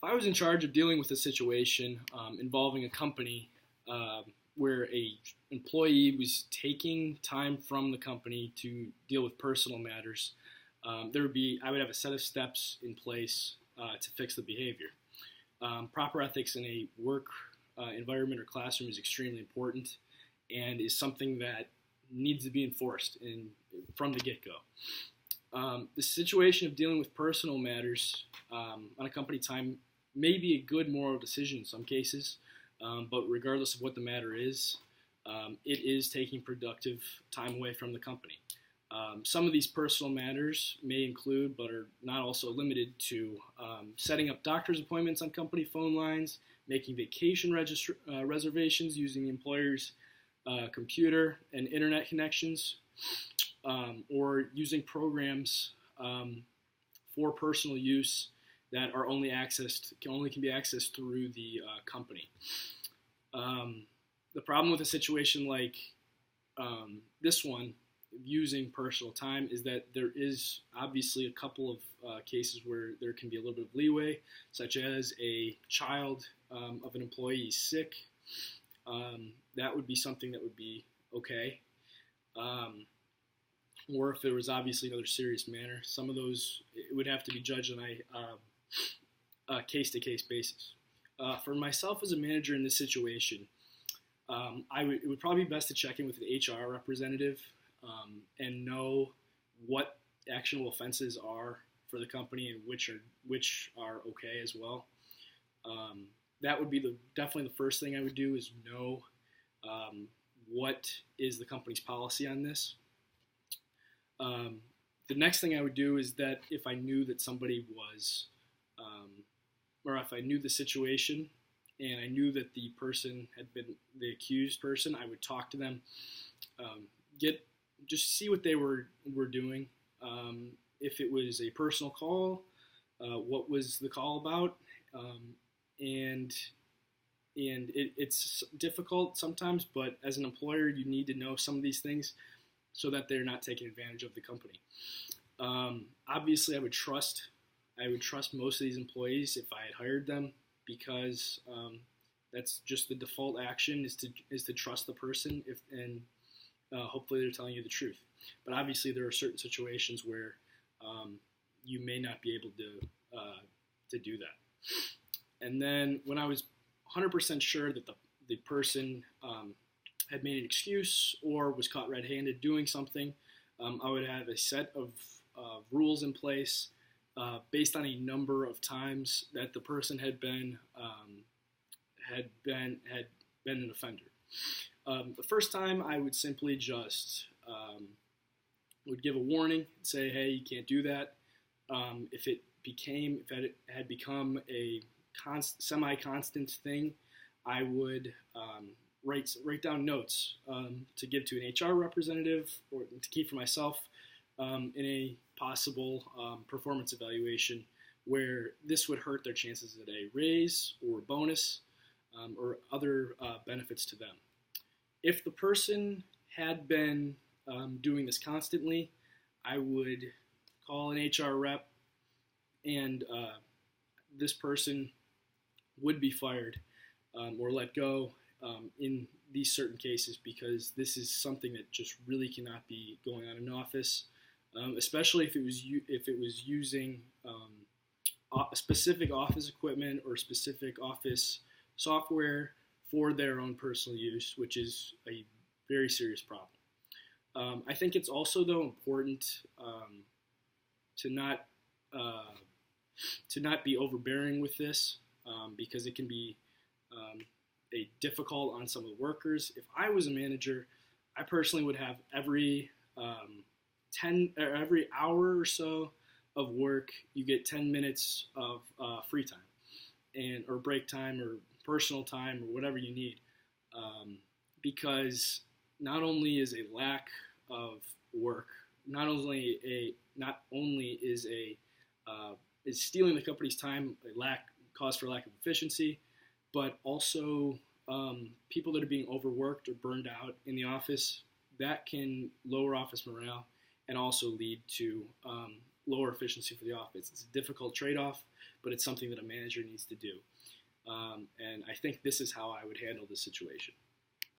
I was in charge of dealing with a situation involving a company where a employee was taking time from the company to deal with personal matters, I would have a set of steps in place to fix the behavior. Proper ethics in a work environment or classroom is extremely important and is something that needs to be enforced from the get-go. The situation of dealing with personal matters on a company time may be a good moral decision in some cases, but regardless of what the matter is, it is taking productive time away from the company. Some of these personal matters may include, but are not also limited to, setting up doctor's appointments on company phone lines, making vacation reservations using the employer's computer and internet connections, or using programs for personal use that are only can be accessed through the company. The problem with a situation like this one, using personal time, is that there is obviously a couple of cases where there can be a little bit of leeway, such as a child of an employee is sick. That would be something that would be okay. Or if there was obviously another serious matter, some of those, it would have to be judged on a case-to-case basis. For myself as a manager in this situation, it would probably be best to check in with an HR representative and know what actionable offenses are for the company and which are okay as well. That would be definitely the first thing I would do, is know what is the company's policy on this. The next thing I would do is that if I knew that somebody was, or if I knew the situation and I knew that the person had been the accused person, I would talk to them, just see what they were doing. If it was a personal call, what was the call about? And it's difficult sometimes, but as an employer, you need to know some of these things so that they're not taking advantage of the company. Obviously, I would trust most of these employees if I had hired them, because that's just the default action, is to trust the person, and hopefully they're telling you the truth. But obviously, there are certain situations where you may not be able to do that. And then when I was 100% sure that the person had made an excuse or was caught red-handed doing something, I would have a set of rules in place based on a number of times that the person had been an offender. The first time, I would simply just would give a warning and say, "Hey, you can't do that." If it had become a semi-constant thing, I would write down notes to give to an HR representative or to keep for myself in a possible performance evaluation, where this would hurt their chances at a raise or a bonus or other benefits to them. If the person had been doing this constantly, I would call an HR rep, and this person would be fired or let go in these certain cases, because this is something that just really cannot be going on in office, especially if it was using specific office equipment or specific office software for their own personal use, which is a very serious problem. I think it's also, though, important to not be overbearing with this, because it can be difficult on some of the workers. If I was a manager, I personally would have every hour or so of work, you get 10 minutes of free time, or break time, or personal time, or whatever you need, because not only is a lack of work, not only is stealing the company's time a cause for lack of efficiency, but also people that are being overworked or burned out in the office, that can lower office morale and also lead to lower efficiency for the office. It's a difficult trade-off, but it's something that a manager needs to do. And I think this is how I would handle this situation.